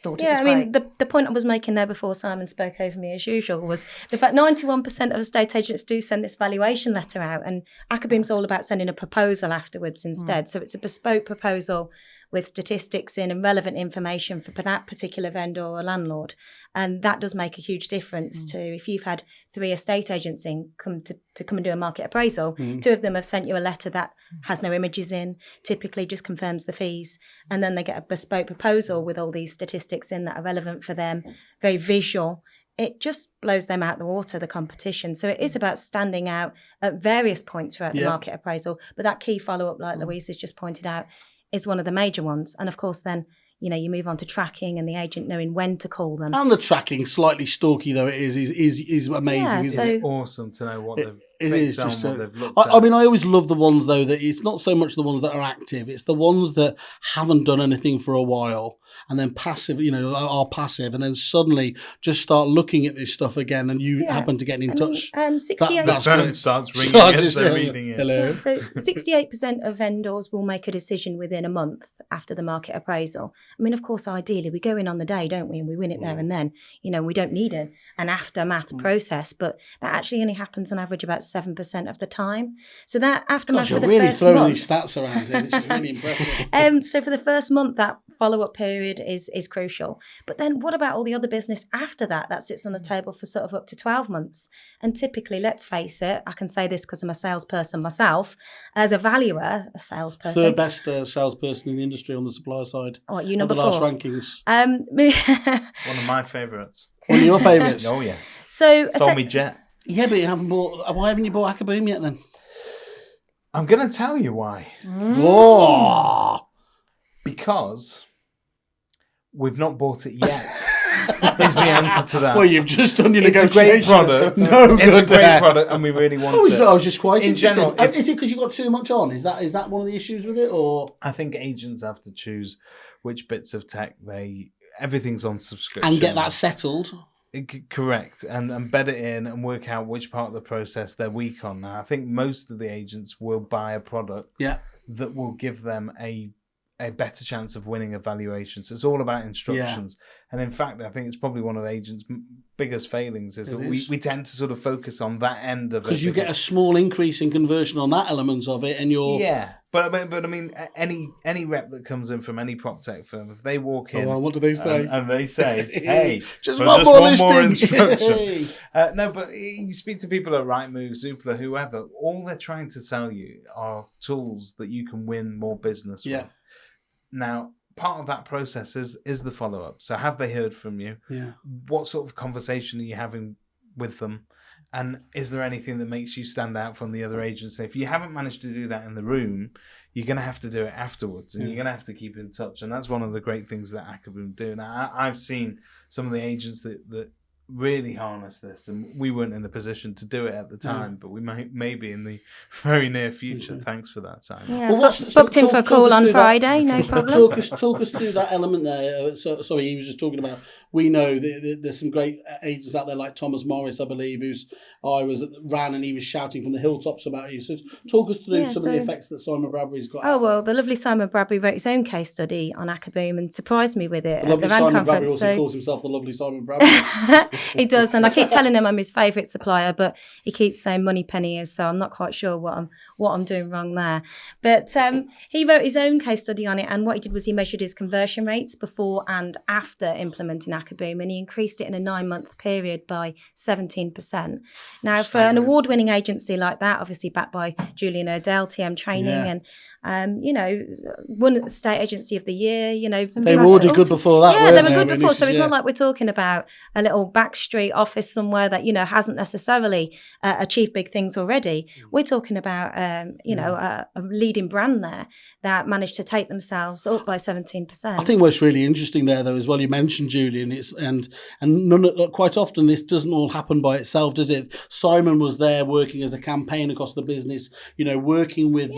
thought it was I mean, the point I was making there before Simon spoke over me as usual was the fact 91% of estate agents do send this valuation letter out, and Acaboom's all about sending a proposal afterwards instead. So it's a bespoke proposal with statistics in and relevant information for that particular vendor or landlord. And that does make a huge difference to if you've had 3 estate agents in come and do a market appraisal, 2 of them have sent you a letter that has no images in, typically just confirms the fees, and then they get a bespoke proposal with all these statistics in that are relevant for them, very visual. It just blows them out the water, the competition. So it is about standing out at various points throughout the market appraisal. But that key follow-up, like Louise has just pointed out, is one of the major ones. And of course, then, you move on to tracking and the agent knowing when to call them. and the tracking, slightly stalky though it is amazing. Yeah, isn't so- it? It's awesome to know what they've It is done, just. what they've looked I at. mean, I always love the ones though that it's not so much the ones that are active; it's the ones that haven't done anything for a while and then passive, are passive, and then suddenly just start looking at this stuff again, and you happen to get in touch. 68. The That's phone great. starts ringing Starts as they're just- reading it. Hello. So 68% of vendors will make a decision within a month after the market appraisal. I mean, of course, ideally, we go in on the day, don't we? And we win it there and then. We don't need an aftermath process, but that actually only happens on average about 7% of the time. So that aftermath Gosh, for you're the really first throwing month. these stats around here. This is really impressive. So for the first month, that follow-up period is crucial. But then what about all the other business after that sits on the table for sort of up to 12 months? And typically, let's face it, I can say this because I'm a salesperson myself, as a valuer, a salesperson. Third best salesperson in the industry on the supplier side. What, you of number the last 4? rankings. One of my favourites. One of your favourites. Oh, yes. So Sold me jet. Yeah, but you haven't bought. Why haven't you bought Acaboom yet then? I'm going to tell you why. Whoa! Because we've not bought it yet. Is the answer to that. Well, you've just done your It's a negotiation. great product. No It's a good great there. product, and we really want it. I was just quite In interested. general, if- Is it because you've got too much on? Is that one of the issues with it, or I think agents have to choose which bits of tech everything's on subscription. and get that settled? Correct, and bed it in and work out which part of the process they're weak on. Now, I think most of the agents will buy a product that will give them a better chance of winning a valuation. So it's all about instructions. And in fact, I think it's probably one of the agents' biggest failings is that we tend to sort of focus on that end of it. Because you get a small increase in conversion on that element of it, and you're But I mean, any rep that comes in from any prop tech firm, if they walk in, what do they say? And they say, "Hey, just for one just more one more listing." instruction." No, but you speak to people at Rightmove, Zoopla, whoever. All they're trying to sell you are tools that you can win more business with. Now, part of that process is the follow up. So, have they heard from you? Yeah. What sort of conversation are you having with them? And is there anything that makes you stand out from the other agency? If you haven't managed to do that in the room, you're going to have to do it afterwards, and you're going to have to keep in touch. And that's one of the great things that Acaboom do. Now, I've seen some of the agents that really harness this, and we weren't in the position to do it at the time, but we may be in the very near future. Thanks for that, Simon. Yeah, booked in for a call on Friday, no problem. Talk us through that element there. Sorry, he was just talking about, we know there's some great agents out there like Thomas Morris, I believe, ran and he was shouting from the hilltops about you. So talk us through some of the effects that Simon Bradbury's got. Oh, well, the lovely Simon Bradbury wrote his own case study on Acaboom and surprised me with it The lovely at the RAN Simon conference. Bradbury also calls himself the lovely Simon Bradbury. He does, and I keep telling him I'm his favourite supplier, but he keeps saying money penny is, so I'm not quite sure what I'm doing wrong there. But he wrote his own case study on it, and what he did was he measured his conversion rates before and after implementing Acaboom, and he increased it in a 9-month period by 17%. Now, for an award-winning agency like that, obviously backed by Julian O'Dell, TM Training, and won State Agency of the Year. They were already good before that. Yeah, they were good before. Really? So it's not like we're talking about a little backstreet office somewhere that hasn't necessarily achieved big things already. We're talking about a leading brand there that managed to take themselves up by 17%. I think what's really interesting there, though, as well, you mentioned Julian, and quite often this doesn't all happen by itself, does it? Simon was there working as a campaign across the business, working with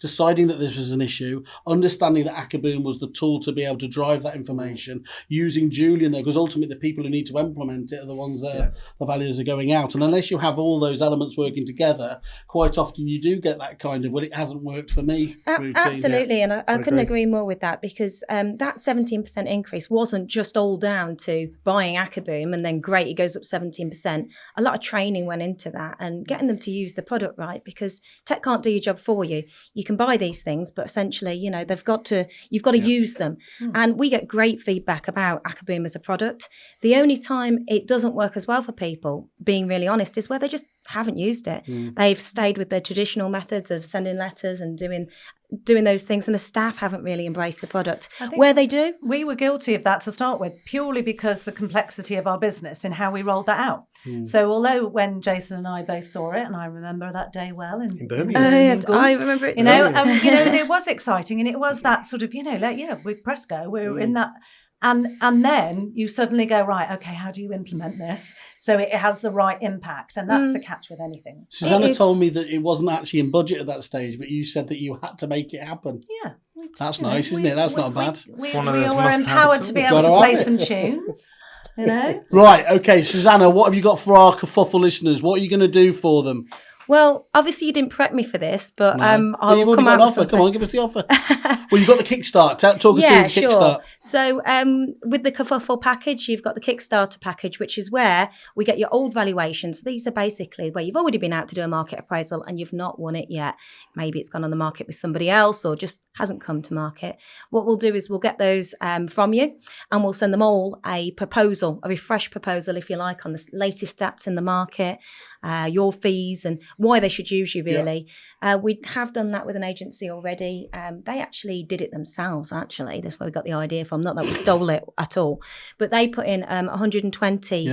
deciding that this was an issue, understanding that Acaboom was the tool to be able to drive that information, using Julian there, because ultimately the people who need to implement it are the ones that the values are going out. And unless you have all those elements working together, quite often you do get that kind of, well, it hasn't worked for me. Absolutely, and I couldn't agree more with that, because that 17% increase wasn't just all down to buying Acaboom and then great, it goes up 17%. A lot of training went into that and getting them to use the product right, because tech can't do your job for you. You can buy these things, but essentially, you've got to use them. And we get great feedback about Acaboom as a product. The only time it doesn't work as well for people, being really honest, is where they just haven't used it. They've stayed with their traditional methods of sending letters and doing those things, and the staff haven't really embraced the product. Where they do, we were guilty of that to start with, purely because the complexity of our business and how we rolled that out. So although when Jason and I both saw it, and I remember that day well in Birmingham, I remember it. It was exciting, and it was that sort of we press go, we're in that, and then you suddenly go, right, okay, how do you implement this so it has the right impact? And that's the catch with anything. Susanna told me that it wasn't actually in budget at that stage, but you said that you had to make it happen. Yeah. That's nice, isn't it? That's not bad. We were empowered to be able to play some tunes. Right, okay, Susanna, what have you got for our Kerfuffle listeners? What are you going to do for them? Well, obviously you didn't prep me for this, but you've already got an offer. Come on, give us the offer. Well, you've got the Kickstart. Talk us through the Kickstart. So with the Kerfuffle package, you've got the Kickstarter package, which is where we get your old valuations. These are basically where you've already been out to do a market appraisal and you've not won it yet. Maybe it's gone on the market with somebody else or just hasn't come to market. What we'll do is we'll get those from you, and we'll send them all a proposal, a refreshed proposal, if you like, on the latest stats in the market, your fees and why they should use you, really. We have done that with an agency already. They actually did it themselves, actually. That's where we got the idea from. Not that we stole it at all. But they put in 120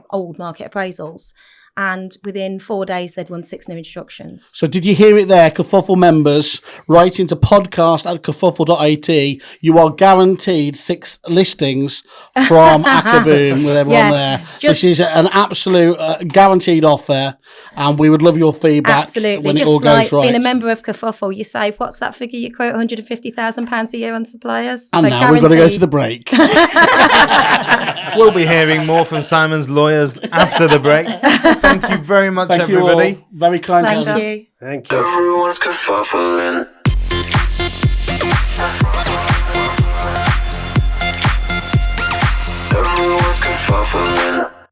old market appraisals. And within 4 days, they'd won 6 new instructions. So did you hear it there, Kerfuffle members? Write into podcast@kerfuffle.it. You are guaranteed 6 listings from Acaboom with everyone there. This is an absolute guaranteed offer, and we would love your feedback when it all goes right. Being a member of Kerfuffle, you save, what's that figure you quote, £150,000 a year on suppliers? And so now we've got to go to the break. We'll be hearing more from Simon's lawyers after the break. Thank you very much, everybody. You all. Very kind. Thank you. Thank you. Everyone's kerfuffling. Everyone's kerfuffling.